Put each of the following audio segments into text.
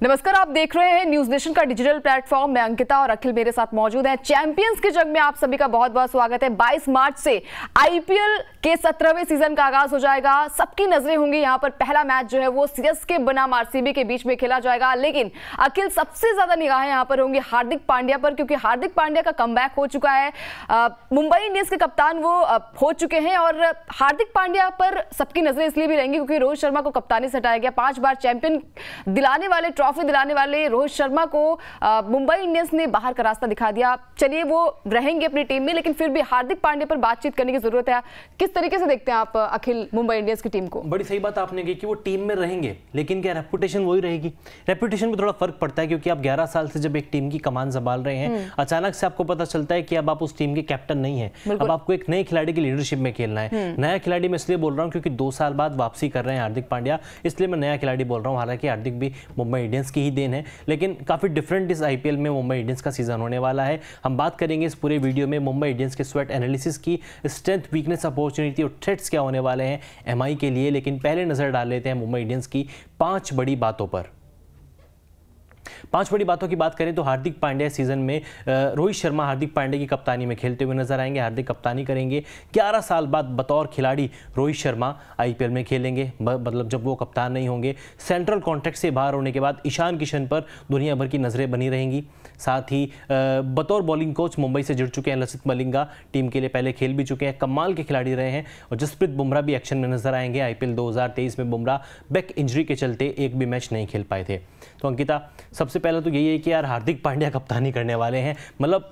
नमस्कार, आप देख रहे हैं न्यूज नेशन का डिजिटल प्लेटफॉर्म। मैं अंकिता और अखिल मेरे साथ मौजूद हैं। चैंपियंस के जंग में आप सभी का बहुत बहुत स्वागत है। 22 मार्च से आईपीएल के 17वें सीजन का आगाज हो जाएगा। सबकी नजरें होंगी यहाँ पर। पहला मैच जो है वो सीएसके बनाम आरसीबी के बीच में खेला जाएगा, लेकिन अखिल सबसे ज्यादा निगाहें यहाँ पर होंगी हार्दिक पांड्या पर, क्योंकि हार्दिक पांड्या का कमबैक हो चुका है। मुंबई इंडियंस के कप्तान वो हो चुके हैं और हार्दिक पांड्या पर सबकी नजरें इसलिए भी रहेंगी क्योंकि रोहित शर्मा को कप्तानी से हटाया गया। 5 बार चैंपियन दिलाने वाले, ट्रॉफी दिलाने वाले रोहित शर्मा को मुंबई इंडियंस ने बाहर का रास्ता दिखा दिया। चलिए, वो रहेंगे अपनी टीम में, लेकिन फिर भी हार्दिक पांड्या पर बातचीत करने की जरूरत है। किस तरीके से देखते हैं आप अखिल मुंबई इंडियंस की टीम को? बड़ी सही बात आपने की कि वो टीम में रहेंगे, लेकिन क्या रेपुटेशन वही रहेगी? रेपुटेशन में थोड़ा फर्क पड़ता है, क्योंकि आप 11 साल से जब एक टीम की कमान संभाल रहे हैं, अचानक से आपको पता चलता है कि अब आप उस टीम के कैप्टन नहीं है। अब आपको एक नए खिलाड़ी की लीडरशिप में खेलना है। नया खिलाड़ी मैं इसलिए बोल रहा हूँ क्योंकि 2 साल बाद वापसी कर रहे हैं हार्दिक पांड्या, इसलिए मैं नया खिलाड़ी बोल रहा हूँ। हालांकि हार्दिक भी मुंबई इंडियंस की ही देन है, लेकिन काफी डिफरेंट इस आईपीएल में मुंबई इंडियंस का सीजन होने वाला है। हम बात करेंगे इस पूरे वीडियो में मुंबई इंडियंस के स्वेट एनालिसिस की, स्ट्रेंथ, वीकनेस, अपॉर्चुनिटी और थ्रेट्स क्या होने वाले हैं एमआई के लिए। लेकिन पहले नजर डाल लेते हैं मुंबई इंडियंस की 5 बड़ी बातों पर। 5 बड़ी बातों की बात करें तो हार्दिक पांड्या सीजन में रोहित शर्मा हार्दिक पांड्या की कप्तानी में खेलते हुए नजर आएंगे। हार्दिक कप्तानी करेंगे। 11 साल बाद बतौर खिलाड़ी रोहित शर्मा आईपीएल में खेलेंगे, मतलब जब वो कप्तान नहीं होंगे। सेंट्रल कॉन्ट्रैक्ट से बाहर होने के बाद ईशान किशन पर दुनिया भर की नजरें बनी रहेंगी। साथ ही बतौर बॉलिंग कोच मुंबई से जुड़ चुके हैं लसित मलिंगा, टीम के लिए पहले खेल भी चुके हैं, कमाल के खिलाड़ी रहे हैं। और जसप्रीत बुमराह भी एक्शन में नजर आएंगे। आईपीएल 2023 में बुमराह बैक इंजरी के चलते एक भी मैच नहीं खेल पाए थे। तो अंकिता, सबसे पहले तो यही है कि यार हार्दिक पांड्या कप्तानी करने वाले हैं। मतलब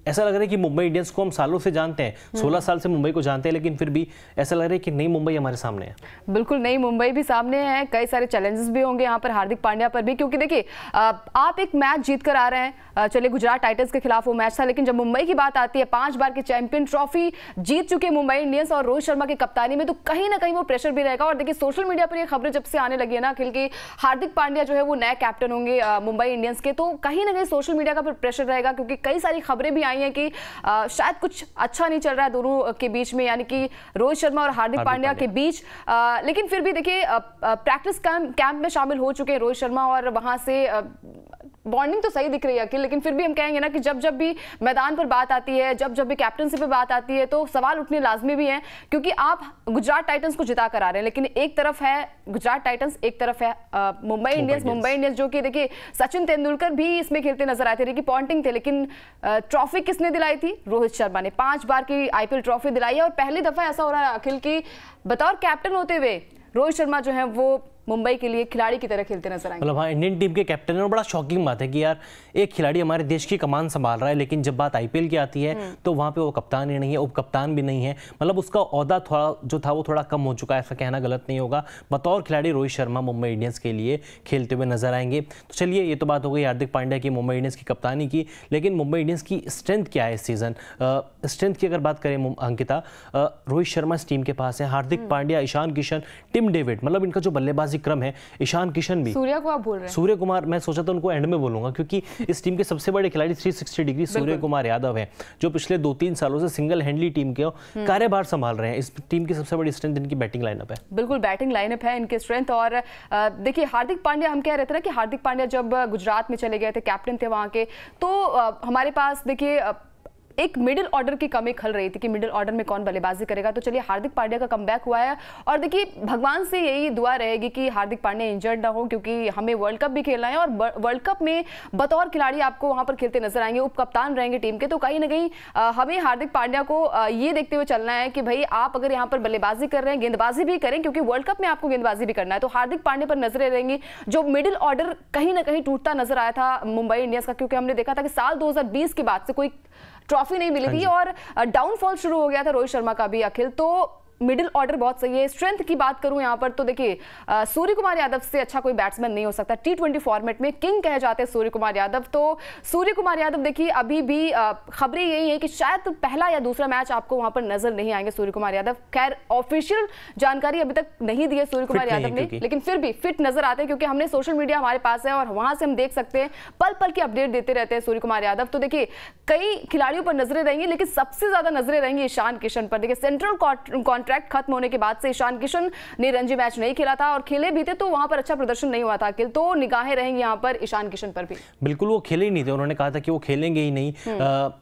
ऐसा लग रहा है कि मुंबई इंडियंस को हम सालों से जानते हैं, 16 साल से मुंबई को जानते हैं, लेकिन फिर भी ऐसा लग रहा है कि नई मुंबई हमारे सामने है। बिल्कुल नई मुंबई भी सामने है। कई सारे चैलेंजेस भी होंगे यहाँ पर हार्दिक पांड्या पर भी, क्योंकि देखिए आप एक मैच जीत कर आ रहे हैं। चलिए, गुजरात टाइटंस के खिलाफ वो मैच था, लेकिन जब मुंबई की बात आती है, 5 बार की चैंपियन ट्रॉफी जीत चुके मुंबई इंडियंस और रोहित शर्मा की कप्तानी में, तो कहीं ना कहीं वो प्रेशर भी रहेगा। और देखिए, सोशल मीडिया पर ये खबरें जब से आने लगी है ना अखिल की हार्दिक पांड्या जो है वो नए कैप्टन होंगे मुंबई इंडियंस के, तो कहीं ना कहीं सोशल मीडिया का प्रेशर रहेगा, क्योंकि कई सारी खबरें भी आई हैं कि शायद कुछ अच्छा नहीं चल रहा है दोनों के बीच में, यानी कि रोहित शर्मा और हार्दिक पांड्या के बीच। लेकिन फिर भी देखिए, प्रैक्टिस कैंप में शामिल हो चुके हैं रोहित शर्मा और वहां से बॉन्डिंग तो सही दिख रही है अखिल। लेकिन फिर भी हम कहेंगे ना कि जब जब भी मैदान पर बात आती है, जब जब भी कैप्टनसी पे बात आती है, तो सवाल उठने लाजमी भी हैं, क्योंकि आप गुजरात टाइटंस को जिता कर आ रहे हैं, लेकिन एक तरफ है गुजरात टाइटंस, एक तरफ है मुंबई इंडियंस, जो कि देखिए सचिन तेंदुलकर भी इसमें खेलते नजर आए थे, रिकी पॉन्टिंग थे, लेकिन ट्रॉफी किसने दिलाई थी? रोहित शर्मा ने 5 बार की आईपीएल ट्रॉफी दिलाई है। और पहली दफा ऐसा हो रहा है अखिल की बतौर कैप्टन होते हुए रोहित शर्मा जो है वो मुंबई के लिए खिलाड़ी की तरह खेलते नजर आएंगे। मतलब हाँ, इंडियन टीम के कैप्टन है। और बड़ा शॉकिंग बात है कि यार एक खिलाड़ी हमारे देश की कमान संभाल रहा है, लेकिन जब बात आईपीएल की आती है तो वहां पे वो कप्तान ही नहीं है, उप कप्तान भी नहीं है। मतलब उसका ओहदा थोड़ा जो था वो थोड़ा कम हो चुका है, ऐसा कहना गलत नहीं होगा। बतौर खिलाड़ी रोहित शर्मा मुंबई इंडियंस के लिए खेलते हुए नजर आएंगे। तो चलिए, ये तो बात हो गई हार्दिक पांड्या की मुंबई इंडियंस की कप्तानी की, लेकिन मुंबई इंडियंस की स्ट्रेंथ क्या है इस सीजन? स्ट्रेंथ की अगर बात करें अंकिता, रोहित शर्मा इस टीम के पास है, हार्दिक पांड्या, ईशान किशन, टिम डेविड, मतलब इनका जो बल्लेबाजी क्रम है, ईशान किशन भी, सूर्या को आप बोल रहे हैं? सूर्य कुमार, मैं सोचा था उनको एंड में बोलूंगा, क्योंकि इस टीम के सबसे बड़े खिलाड़ी 360 डिग्री सूर्य कुमार यादव हैं, जो पिछले 2-3 सालों से सिंगल हैंडली टीम के कार्यभार संभाल रहे हैं। इस टीम की सबसे बड़ी स्ट्रेंथ इनकी बैटिंग लाइनअप है। बिल्कुल, बैटिंग लाइनअप है इनकी स्ट्रेंथ। और देखिए, हार्दिक पांड्या, हम कह रहे थे ना कि हार्दिक पांड्या जब गुजरात में चले गए थे, कैप्टन थे वहां के, तो हमारे पास देखिए एक मिडिल ऑर्डर की कमी खल रही थी कि मिडिल ऑर्डर में कौन बल्लेबाजी करेगा। तो चलिए, हार्दिक पांड्या का कमबैक हुआ है और देखिए, भगवान से यही दुआ रहेगी कि हार्दिक पांड्या इंजर्ड ना हो, क्योंकि हमें वर्ल्ड कप भी खेलना है और वर्ल्ड कप में बतौर खिलाड़ी आपको वहां पर खेलते नजर आएंगे, उप कप्तान रहेंगे टीम के। तो कहीं ना कहीं हमें हार्दिक पांड्या को ये देखते हुए चलना है कि भाई आप अगर यहाँ पर बल्लेबाजी कर रहे हैं, गेंदबाजी भी करें, क्योंकि वर्ल्ड कप में आपको गेंदबाजी भी करना है। तो हार्दिक पांड्या पर नजरें रहेंगी। जो मिडिल ऑर्डर कहीं ना कहीं टूटता नजर आया था मुंबई इंडियंस का, क्योंकि हमने देखा था कि साल 2020 के बाद से कोई ट्रॉफी नहीं मिली थी और डाउनफॉल शुरू हो गया था रोहित शर्मा का भी अखिल। तो मिडिल ऑर्डर बहुत सही है। स्ट्रेंथ की बात करूं यहां पर तो देखिए, सूर्य कुमार यादव से अच्छा कोई बैट्समैन नहीं हो सकता। T20 फॉर्मेट में किंग कहे जाते हैं सूर्य कुमार यादव। तो सूर्य कुमार यादव देखिए, अभी भी खबरें यही है कि शायद पहला या दूसरा मैच आपको वहां पर नजर नहीं आएंगे सूर्य कुमार यादव। खैर, ऑफिशियल जानकारी अभी तक नहीं दी है सूर्य कुमार यादव ने, लेकिन फिर भी फिट नजर आते हैं, क्योंकि हमने सोशल मीडिया हमारे पास है और वहां से हम देख सकते हैं, पल पल की अपडेट देते रहते हैं सूर्य कुमार यादव। तो देखिए, कई खिलाड़ियों पर नजरें रहेंगी, लेकिन सबसे ज्यादा नजरें रहेंगी ईशान किशन पर। देखिए, सेंट्रल कॉन्ट्रैक्ट कॉन्ट्रैक्ट खत्म होने के बाद से ईशान किशन ने रणजी मैच नहीं खेला था और खेले भी थे तो वहां पर अच्छा प्रदर्शन नहीं हुआ था अखिल, तो निगाहें रहेंगी यहाँ पर ईशान किशन पर भी। बिल्कुल, वो खेले ही नहीं थे, उन्होंने कहा था कि वो खेलेंगे ही नहीं।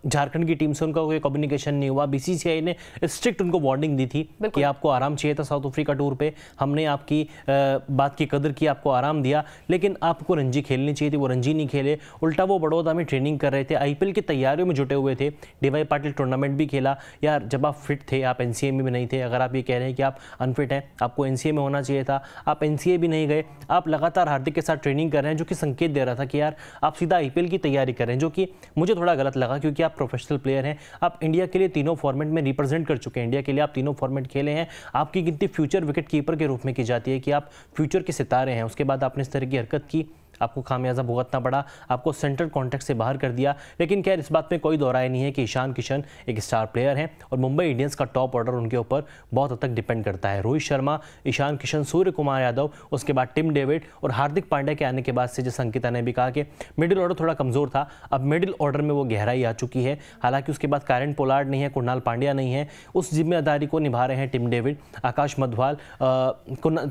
झारखंड की टीम से उनका कोई कम्युनिकेशन नहीं हुआ, बीसीसीआई ने स्ट्रिक्ट उनको वार्निंग दी थी कि आपको आराम चाहिए था साउथ अफ्रीका टूर पे, हमने आपकी बात की कदर की, आपको आराम दिया, लेकिन आपको रणजी खेलनी चाहिए थी, वो रणजी नहीं खेले, उल्टा वो बड़ौदा में ट्रेनिंग कर रहे थे, आईपीएल की तैयारियों में जुटे हुए थे, डीवाई पाटिल टूर्नामेंट भी खेला। यार जब आप फिट थे, आप एनसीए में भी नहीं थे, अगर आप ये कह रहे हैं कि आप अनफिट हैं, आपको एनसीए में होना चाहिए था, आप एनसीए भी नहीं गए, आप लगातार हार्दिक के साथ ट्रेनिंग कर रहे हैं, जो कि संकेत दे रहा था कि यार आप सीधा आईपीएल की तैयारी कर रहे हैं, जो कि मुझे थोड़ा गलत लगा क्योंकि आप प्रोफेशनल प्लेयर हैं, आप इंडिया के लिए तीनों फॉर्मेट में रिप्रेजेंट कर चुके हैं, इंडिया के लिए आप तीनों फॉर्मेट खेले हैं, आपकी गिनती फ्यूचर विकेट कीपर के रूप में की जाती है कि आप फ्यूचर के सितारे हैं। उसके बाद आपने इस तरह की हरकत की, आपको खामियाजा भुगतना पड़ा, आपको सेंट्रल कॉन्टेक्ट से बाहर कर दिया। लेकिन खैर इस बात में कोई दो राय नहीं है कि ईशान किशन एक स्टार प्लेयर हैं और मुंबई इंडियंस का टॉप ऑर्डर उनके ऊपर बहुत हद तक डिपेंड करता है। रोहित शर्मा, ईशान किशन, सूर्य कुमार यादव, उसके बाद टिम डेविड और हार्दिक पांड्या के आने के बाद से जैसे अंकिता ने भी कहा कि मिडिल ऑर्डर थोड़ा कमजोर था, अब मिडिल ऑर्डर में वो गहराई आ चुकी है। हालांकि उसके बाद कायरन पोलार्ड नहीं है, कुणाल पांड्या नहीं है, उस जिम्मेदारी को निभा रहे हैं टिम डेविड, आकाश मधवाल,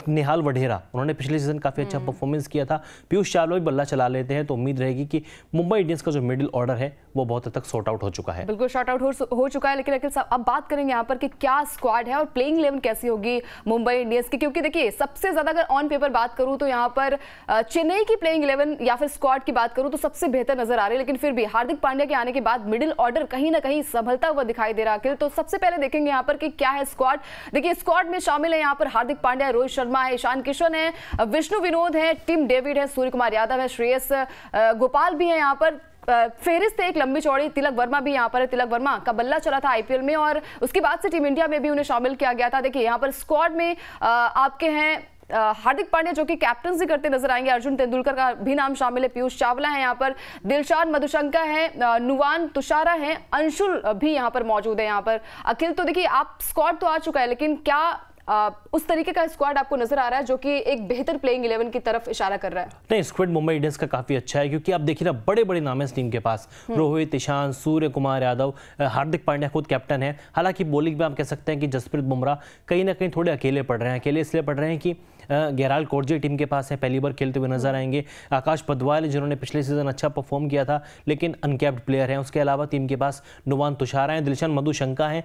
निहाल वढेरा, उन्होंने पिछले सीजन काफी अच्छा परफॉर्मेंस किया था, पीयूष चावला भी बल्ला चला लेते हैं, तो उम्मीद रहेगी कि मुंबई इंडियंस का जो मिडिल ऑर्डर है वो बहुत हद तक सॉर्ट आउट हो चुका है। बिल्कुल सॉर्ट आउट हो चुका है। लेकिन अखिल साहब अब बात करेंगे यहाँ पर कि क्या स्क्वाड है और प्लेइंग 11 कैसी होगी मुंबई इंडियंस की, क्योंकि देखिए सबसे ज्यादा अगर ऑन पेपर बात करूं तो यहाँ पर चेन्नई की प्लेइंग 11 या फिर स्क्वाड की बात करूं तो सबसे बेहतर नजर आ रही है, लेकिन फिर भी हार्दिक पांड्या के आने के बाद मिडिल ऑर्डर कहीं ना कहीं संभलता हुआ दिखाई दे रहा है। तो सबसे पहले देखेंगे यहाँ पर कि क्या है स्क्वाड। देखिए स्क्वाड में शामिल है यहाँ पर हार्दिक पांड्या, रोहित शर्मा है, ईशान किशन है, विष्णु विनोद है, टिम डेविड है, सूर्य कुमार यादव है, श्रेयस गोपाल भी है यहाँ पर। फेरिस्त एक लंबी चौड़ी, तिलक वर्मा भी यहाँ पर है, तिलक वर्मा का बल्ला चला था आईपीएल में और उसके बाद से टीम इंडिया में भी उन्हें शामिल किया गया था। देखिए यहाँ पर स्क्वाड में आपके हैं हार्दिक पांड्या जो कि कैप्टनसी करते नजर आएंगे, अर्जुन तेंदुलकर का भी नाम शामिल है, पीयूष चावला है यहाँ पर, दिलशान मधुशंका है, नुवान तुषारा है, अंशुल भी यहाँ पर मौजूद है यहाँ पर। अखिल तो देखिए आप स्क्वाड तो आ चुका है, लेकिन क्या उस तरीके का स्क्वाड आपको नजर आ रहा है जो कि एक बेहतर प्लेइंग 11 की तरफ इशारा कर रहा है? नहीं, स्क्वाड मुंबई इंडियंस का काफी अच्छा है क्योंकि आप देखिए ना बड़े बड़े नाम है इस टीम के पास, रोहित, ईशान, सूर्य कुमार यादव, हार्दिक पांड्या खुद कैप्टन है। हालांकि बॉलिंग में आप कह सकते हैं कि जसप्रीत बुमराह कहीं ना कहीं थोड़े अकेले पड़ रहे हैं, अकेले इसलिए पड़ रहे हैं कि गेराल्ड कोर्जे टीम के पास है, पहली बार खेलते हुए नजर आएंगे। आकाश मधवाल जिन्होंने पिछले सीजन अच्छा परफॉर्म किया था लेकिन अनकैप्ड प्लेयर हैं। उसके अलावा टीम के पास नुवान तुषारा हैं, दिलशान मधुशंका हैं,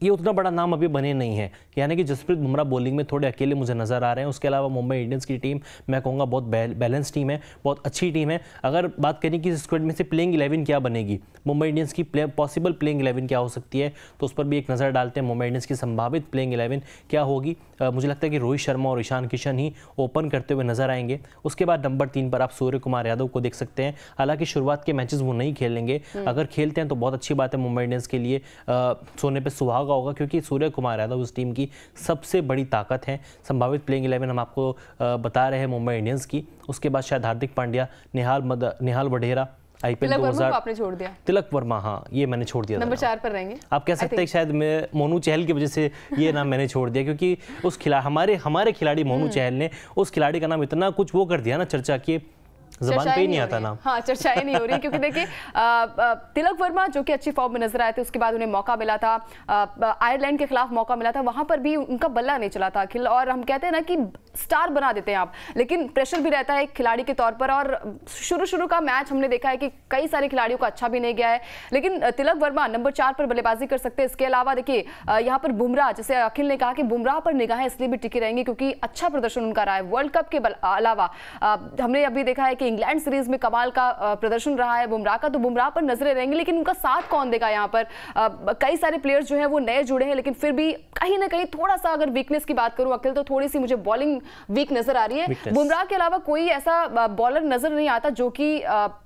ये उतना बड़ा नाम अभी बने नहीं है, यानी कि जसप्रीत बुमराह बॉलिंग में थोड़े अकेले मुझे नजर आ रहे हैं। उसके अलावा मुंबई इंडियंस की टीम मैं कहूँगा बहुत बैलेंस टीम है, बहुत अच्छी टीम है। अगर बात करें कि इस स्क्वाड में से प्लेइंग 11 क्या बनेगी, मुंबई इंडियंस की पॉसिबल प्लेइंग 11 क्या हो सकती है, तो उस पर भी एक नज़र डालते हैं। मुंबई इंडियंस की संभावित प्लेइंग 11 क्या होगी, मुझे लगता है कि रोहित शर्मा और ईशान किशन ही ओपन करते हुए नजर आएंगे। उसके बाद नंबर 3 पर आप सूर्य कुमार यादव को देख सकते हैं। हालांकि शुरुआत के मैचेस वो नहीं खेलेंगे, अगर खेलते हैं तो बहुत अच्छी बात है मुंबई इंडियंस के लिए, सोने पे सुहागा होगा क्योंकि सूर्य कुमार यादव उस टीम की सबसे बड़ी ताकत है। संभावित प्लेइंग 11 हम आपको बता रहे हैं मुंबई इंडियंस की। उसके बाद शायद हार्दिक पांड्या, निहाल वढेरा, आईपीएल 2000 आपने छोड़ दिया, तिलक वर्मा, हाँ ये मैंने छोड़ दिया, नंबर 4 पर रहेंगे। आप कह सकते हैं शायद मैं मोनू चहल की वजह से ये नाम मैंने छोड़ दिया क्योंकि उस हमारे खिलाड़ी मोनू चहल ने उस खिलाड़ी का नाम इतना कुछ वो कर दिया ना चर्चा की ज़बान पे ही नहीं आता नाम। हाँ, चर्चाएं नहीं हो रही क्योंकि देखिए तिलक वर्मा जो कि अच्छी फॉर्म में नजर आए थे, उसके बाद उन्हें मौका मिला था, आयरलैंड के खिलाफ मौका मिला था, वहां पर भी उनका बल्ला नहीं चला था अखिल। और हम कहते हैं ना कि स्टार बना देते हैं आप, लेकिन प्रेशर भी रहता है एक खिलाड़ी के तौर पर। और शुरू का मैच हमने देखा है कि कई सारे खिलाड़ियों का अच्छा भी नहीं गया है, लेकिन तिलक वर्मा नंबर 4 पर बल्लेबाजी कर सकते हैं। इसके अलावा देखिए यहाँ पर बुमराह, जैसे अखिल ने कहा कि बुमराह पर निगाहें इसलिए भी टिकी रहेंगी क्योंकि अच्छा प्रदर्शन उनका रहा है वर्ल्ड कप के अलावा। हमने अभी देखा है कि इंग्लैंड सीरीज में कमाल का प्रदर्शन रहा है बुमराह का, तो बुमराह पर नजरें रहेंगी, लेकिन उनका साथ कौन देगा यहाँ पर? कई सारे प्लेयर्स जो हैं वो नए जुड़े हैं, लेकिन फिर भी कहीं ना कहीं थोड़ा सा अगर वीकनेस की बात करूं अखिल, तो थोड़ी सी मुझे बॉलिंग वीक नजर आ रही है। बुमराह के अलावा कोई ऐसा बॉलर नजर नहीं आता जो कि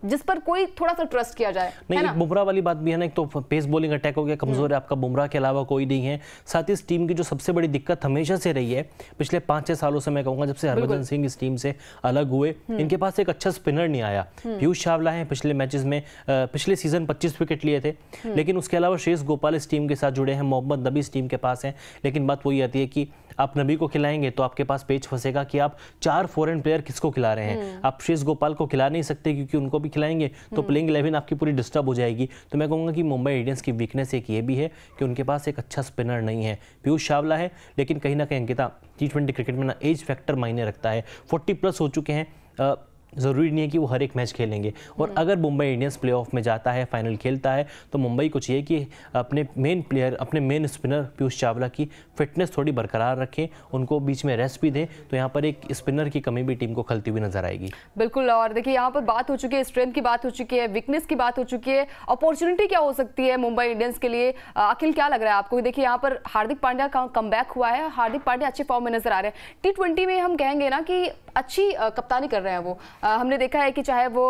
जिस पर कोई थोड़ा सा ट्रस्ट किया जाए। नहीं, बुमराह वाली बात भी है ना, एक तो पेस बॉलिंग अटैक हो गया, कमजोर है आपका, बुमराह के अलावा कोई नहीं है। साथ ही इस टीम की जो सबसे बड़ी दिक्कत हमेशा से रही है पिछले 5-6 सालों से, मैं कहूंगा जब से हरभजन सिंह इस टीम से अलग हुए, इनके पास एक अच्छा स्पिनर नहीं आया। पीयूष चावला है, पिछले मैचेस में पिछले सीजन 25 विकेट लिए थे, लेकिन उसके अलावा श्रेयस गोपाल इस टीम के साथ जुड़े हैं, मोहम्मद नबी इस टीम के पास हैं। लेकिन बात वही आती है कि आप नबी को खिलाएंगे तो आपके पास पेच फंसेगा कि आप 4 फॉरेन प्लेयर किसको खिला रहे हैं। आप शेष गोपाल को खिला नहीं सकते क्योंकि उनको भी खिलाएंगे तो प्लेइंग 11 आपकी पूरी डिस्टर्ब हो जाएगी। तो मैं कहूँगा कि मुंबई इंडियंस की वीकनेस एक ये भी है कि उनके पास एक अच्छा स्पिनर नहीं है। पीयूष चावला है, लेकिन कहीं ना कहीं अंकिता T20 क्रिकेट में ना एज फैक्टर मायने रखता है। 40+ हो चुके हैं, ज़रूरी नहीं है कि वो हर एक मैच खेलेंगे। और अगर मुंबई इंडियंस प्लेऑफ में जाता है, फाइनल खेलता है, तो मुंबई को चाहिए कि अपने मेन प्लेयर, अपने मेन स्पिनर पीयूष चावला की फिटनेस थोड़ी बरकरार रखें, उनको बीच में रेस्ट भी दें। तो यहाँ पर एक स्पिनर की कमी भी टीम को खलती हुई नजर आएगी। बिल्कुल, और देखिए यहाँ पर बात हो चुकी है, स्ट्रेंथ की बात हो चुकी है, वीकनेस की बात हो चुकी है, अपॉर्चुनिटी क्या हो सकती है मुंबई इंडियंस के लिए? अखिल, क्या लग रहा है आपको? देखिए यहाँ पर हार्दिक पांड्या का कमबैक हुआ है, हार्दिक पांड्या अच्छे फॉर्म में नजर आ रहे हैं। T20 में हम कहेंगे ना कि अच्छी कप्तानी कर रहे हैं वो। हमने देखा है कि चाहे वो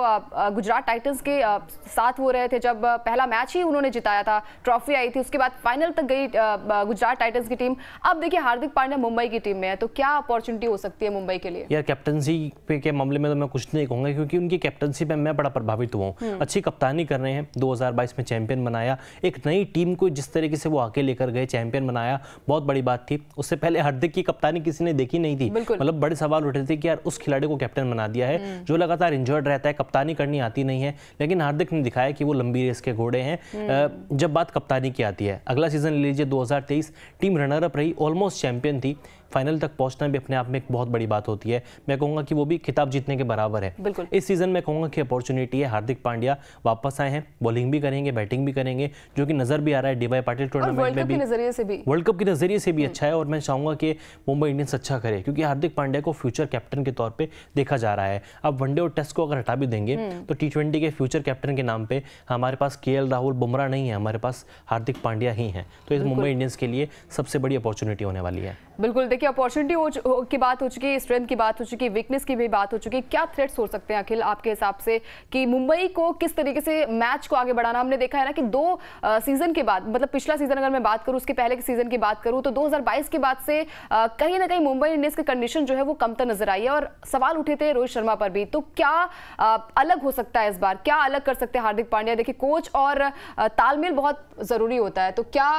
गुजरात टाइटंस के साथ वो रहे थे, जब पहला मैच ही उन्होंने जिताया था, ट्रॉफी आई थी, उसके बाद फाइनल तक गई गुजरात टाइटंस की टीम। अब देखिए हार्दिक पांड्या मुंबई की टीम में है, तो क्या अपॉर्चुनिटी हो सकती है मुंबई के लिए? यार कैप्टनसी के मामले में तो मैं कुछ नहीं कहूँगा, क्योंकि उनकी कैप्टनसी पे मैं बड़ा प्रभावित हुआ हूँ। अच्छी कप्तानी कर रहे हैं, 2022 में चैंपियन बनाया, एक नई टीम को जिस तरीके से वो आके लेकर गए, चैंपियन बनाया, बहुत बड़ी बात थी। उससे पहले हार्दिक की कप्तानी किसी ने देखी नहीं थी, मतलब बड़े सवाल उठे थे कि यार उस खिलाड़ी को कैप्टन बना दिया है जो लगातार इंजर्ड रहता है, कप्तानी करनी आती नहीं है। लेकिन हार्दिक ने दिखाया कि वो लंबी रेस के घोड़े हैं। जब बात कप्तानी की आती है, अगला सीजन ले लीजिए, 2023 टीम रनर अप रही, ऑलमोस्ट चैंपियन थी, फाइनल तक पहुंचना भी अपने आप में एक बहुत बड़ी बात होती है। मैं कहूंगा कि वो भी खिताब जीतने के बराबर है। इस सीजन में कहूंगा कि अपॉर्चुनिटी है, हार्दिक पांड्या वापस आए हैं, बॉलिंग भी करेंगे, बैटिंग भी करेंगे, जो कि नजर भी आ रहा है डी वाई पाटिल टूर्नामेंट में भी, वर्ल्ड कप के नजरिए से भी अच्छा है। और मैं चाहूंगा कि मुंबई इंडियंस अच्छा करे, क्योंकि हार्दिक पांड्या को फ्यूचर कैप्टन के तौर पर देखा जा रहा है। अब वनडे और टेस्ट को अगर हटा भी देंगे तो T20 के फ्यूचर कैप्टन के नाम पे हमारे पास KL राहुल, बुमराह नहीं है, हमारे पास हार्दिक पांड्या ही हैं। तो इस मुंबई इंडियंस के लिए सबसे बड़ी अपॉर्चुनिटी होने वाली है। बिल्कुल, देखिए अपॉर्चुनिटी की बात हो चुकी है, स्ट्रेंथ की बात हो चुकी है, वीकनेस की भी बात हो चुकी है। क्या थ्रेट्स हो सकते हैं अखिल आपके हिसाब से कि मुंबई को किस तरीके से मैच को आगे बढ़ाना? हमने देखा है ना कि 2 सीजन के बाद, मतलब पिछला सीजन अगर मैं बात करूं, उसके पहले के सीजन की बात करूं, तो 2022 के बाद से कहीं ना कहीं मुंबई इंडियंस की कंडीशन जो है वो कमतर नजर आई है, और सवाल उठे थे रोहित शर्मा पर भी। तो क्या अलग हो सकता है इस बार? क्या अलग कर सकते हैं हार्दिक पांड्या? देखिए कोच और तालमेल बहुत जरूरी होता है, तो क्या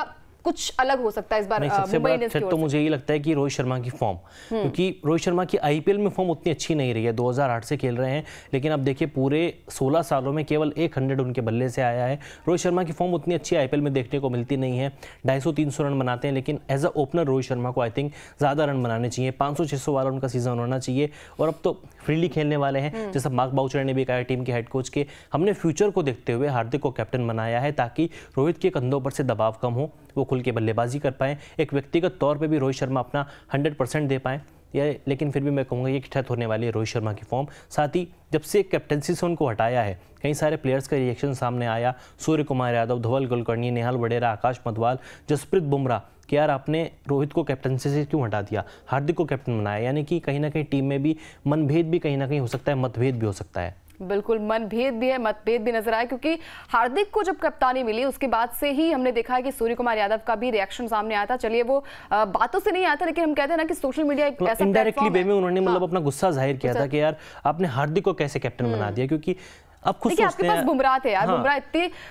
कुछ अलग हो सकता है इस बार? सबसे बड़ा थ्रेट तो मुझे ये लगता है कि रोहित शर्मा की फॉर्म, क्योंकि रोहित शर्मा की IPL में फॉर्म उतनी अच्छी नहीं रही है। 2008 से खेल रहे हैं, लेकिन अब देखिए पूरे 16 सालों में केवल 100 उनके बल्ले से आया है। रोहित शर्मा की फॉर्म उतनी अच्छी IPL में देखने को मिलती नहीं है। 250-300 रन बनाते हैं, लेकिन as a opener Rohit Sharma को आई थिंक ज़्यादा रन बनाने चाहिए, 500-600 वाला उनका सीजन होना चाहिए। और अब तो फ्रीली खेलने वाले हैं, जैसा मार्क बाउचर ने भी कहा टीम के हेड कोच के, हमने फ्यूचर को देखते हुए हार्दिक को कैप्टन बनाया है, ताकि रोहित के कंधों पर से दबाव कम हो, वो खुल के बल्लेबाजी कर पाएं, एक व्यक्तिगत तौर पे भी रोहित शर्मा अपना 100% दे पाएं। लेकिन फिर भी मैं कहूँगा ये ठहर होने वाली है रोहित शर्मा की फॉर्म। साथ ही जब से कैप्टनसी से उनको हटाया है, कई सारे प्लेयर्स का रिएक्शन सामने आया, सूर्य कुमार यादव, धवल कुलकर्णी, नेहाल वडेरा, आकाश मधवाल, जसप्रीत बुमराह, कि यार आपने रोहित को कैप्टनसी से क्यों हटा दिया, हार्दिक को कैप्टन बनाया। यानी कि कहीं ना कहीं टीम में भी मनभेद भी कहीं ना कहीं हो सकता है, मतभेद भी हो सकता है। बिल्कुल, मनभेद भी है, मतभेद भी नजर आया, क्योंकि हार्दिक को जब कप्तानी मिली उसके बाद से ही हमने देखा है कि सूर्य कुमार यादव का भी रिएक्शन सामने आया था। चलिए वो बातों से नहीं आता, लेकिन हम कहते हैं ना कि सोशल मीडिया एक ऐसा इनडायरेक्टली वे में उन्होंने मतलब अपना गुस्सा जाहिर किया था कि यार आपने हार्दिक को कैसे कैप्टन बना दिया, क्योंकि अब खुद आपके पास बुमराह थे यार। बुमराह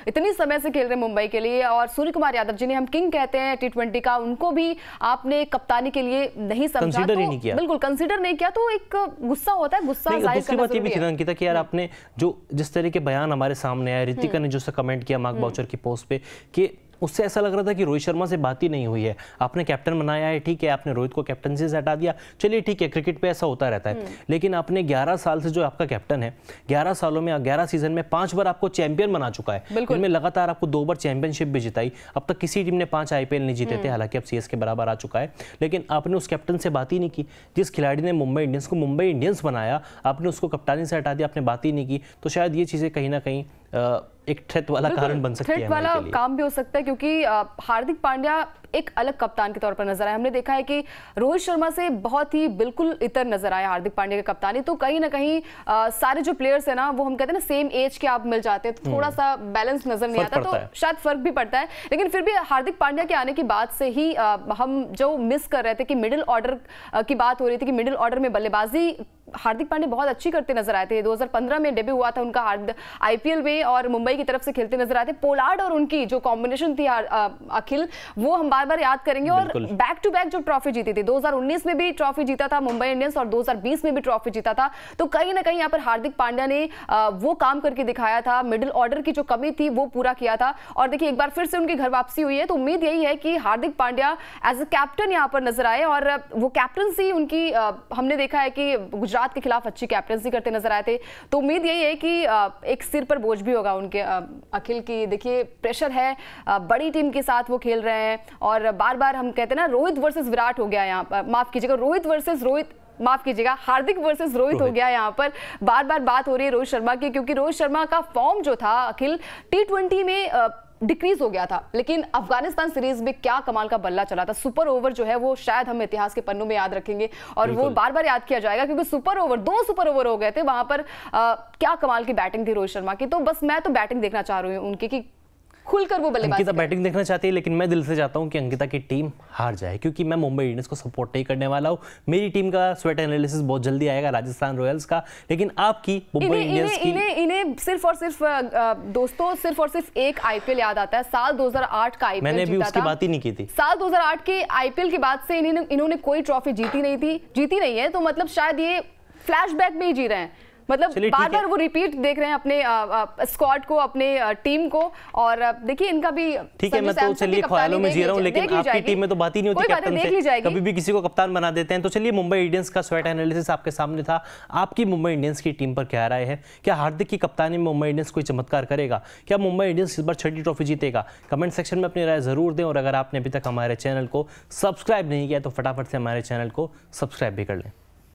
इतनी समय से खेल रहे मुंबई के लिए, और सूर्य कुमार यादव जिन्हें हम किंग कहते हैं T20 का, उनको भी आपने कप्तानी के लिए नहीं समझा, कंसीडर ही नहीं किया, बिल्कुल कंसीडर नहीं किया। तो एक गुस्सा होता है, गुस्सा जाहिर करना बात ये भी थी अंकिता कि यार आपने जो जिस तरह के बयान हमारे सामने आए, रितिका ने जो कमेंट किया मार्क बाउचर की पोस्ट पे, कि उससे ऐसा लग रहा था कि रोहित शर्मा से बात ही नहीं हुई है। आपने कैप्टन बनाया है, ठीक है, आपने रोहित को कैप्टनसी से हटा दिया, चलिए ठीक है, क्रिकेट पे ऐसा होता रहता है, लेकिन आपने 11 साल से जो आपका कैप्टन है, 11 सालों में 11 सीजन में 5 बार आपको चैंपियन बना चुका है, इनमें लगातार आपको 2 बार चैंपियनशिप भी जिताई। अब तक किसी टीम ने 5 IPL नहीं जीते थे, हालांकि अब CS के बराबर आ चुका है, लेकिन आपने उस कैप्टन से बात ही नहीं की। जिस खिलाड़ी ने मुंबई इंडियंस को मुंबई इंडियंस बनाया, आपने उसको कप्तानी से हटा दिया, आपने बात ही नहीं की। तो शायद ये चीजें कहीं ना कहीं एक थ्रेट वाला कारण बन सकती है, थ्रेट वाला काम भी हो सकता है, क्योंकि हार्दिक पांड्या एक अलग कप्तान के तौर पर नजर आए। हमने देखा है कि रोहित शर्मा से बहुत ही बिल्कुल इतर नजर आया हार्दिक पांड्या की कप्तानी। तो कहीं ना कहीं सारे जो प्लेयर्स है ना, वो हम कहते हैं ना सेम एज के आप मिल जाते हैं, तो थोड़ा सा बैलेंस नजर नहीं आता, तो शायद फर्क भी पड़ता है। लेकिन फिर भी हार्दिक पांड्या के आने के बाद से ही हम जो मिस कर रहे थे कि मिडिल ऑर्डर की बात हो रही थी कि मिडिल ऑर्डर में बल्लेबाजी हार्दिक पांड्या बहुत अच्छी करते नजर आए थे। 2015 में डेब्यू हुआ था उनका आईपीएल में और मुंबई की तरफ से खेलते नजर आए थे। पोलार्ड और उनकी जो कॉम्बिनेशन थी अखिल, वो हम बार बार याद करेंगे। और बैक टू बैक जो ट्रॉफी जीती थी, 2019 में भी ट्रॉफी जीता था मुंबई इंडियंस और 2020 में भी ट्रॉफी जीता था। तो कहीं ना कहीं यहाँ पर हार्दिक पांड्या ने वो काम करके दिखाया था, मिडिल ऑर्डर की जो कमी थी वो पूरा किया था। और देखिए एक बार फिर से उनकी घर वापसी हुई है, तो उम्मीद यही है कि Hardik Pandya as a captain यहाँ पर नजर आए। और वो कैप्टनसी उनकी हमने देखा है कि गुजरात के खिलाफ अच्छी कैप्टनसी करते नजर आए थे। तो उम्मीद यही है कि एक सिर पर बोझ भी होगा उनके अखिल की। देखिए प्रेशर है, बड़ी टीम के साथ वो खेल रहे हैं और बार बार हम कहते हैं ना रोहित वर्सेस विराट हो गया यहाँ पर, माफ कीजिएगा रोहित वर्सेस रोहित, माफ कीजिएगा हार्दिक वर्सेस रोहित हो गया यहाँ पर। बार बार बात हो रही है रोहित शर्मा की, क्योंकि रोहित शर्मा का फॉर्म जो था अखिल T20 में डिक्रीज हो गया था, लेकिन अफगानिस्तान सीरीज में क्या कमाल का बल्ला चला था। सुपर ओवर जो है वो शायद हम इतिहास के पन्नों में याद रखेंगे और वो बार बार याद किया जाएगा, क्योंकि सुपर ओवर 2 सुपर ओवर हो गए थे वहां पर। क्या कमाल की बैटिंग थी रोहित शर्मा की। तो बस मैं तो बैटिंग देखना चाह रही हूँ उनकी, कि खुलकर वो बल्लेबाजी। अंकिता बैटिंग देखना चाहती है, लेकिन मैं दिल से चाहता हूं कि अंकिता की टीम हार जाए, क्योंकि मैं मुंबई इंडियंस को सपोर्ट नहीं करने वाला हूं। मेरी टीम का स्वेट एनालिसिस बहुत जल्दी आएगा, राजस्थान रॉयल्स का, लेकिन आपकी मुंबई इंडियंस की इन्हें सिर्फ और सिर्फ दोस्तों सिर्फ और सिर्फ एक आईपीएल याद आता है, साल 2008 का आईपीएल। मैंने भी उसकी बात ही नहीं की थी। साल 2008 के आईपीएल के बाद से इन्होंने कोई ट्रॉफी जीती नहीं है। तो मतलब शायद ये फ्लैशबैक में ही जी रहे हैं, मतलब बार बार वो रिपीट देख रहे हैं अपने स्क्वाड को, अपने टीम को। और देखिए इनका भी ठीक है, मैं तो चलिए ख्यालों में जी रहा हूं, लेकिन आपकी टीम में तो बात ही नहीं होती कैप्टन से, कभी भी किसी को कप्तान बना देते हैं। तो चलिए मुंबई इंडियंस का स्वेट एनालिसिस आपके सामने था। आपकी मुंबई इंडियंस की टीम पर क्या राय है? क्या हार्दिक की कप्तानी में मुंबई इंडियंस कोई चमत्कार करेगा? क्या मुंबई इंडियंस इस बार 6ठी ट्रॉफी जीतेगा? कमेंट सेक्शन में अपनी राय जरूर दें। और अगर आपने अभी तक हमारे चैनल को सब्सक्राइब नहीं किया तो फटाफट से हमारे चैनल को सब्सक्राइब भी कर लें।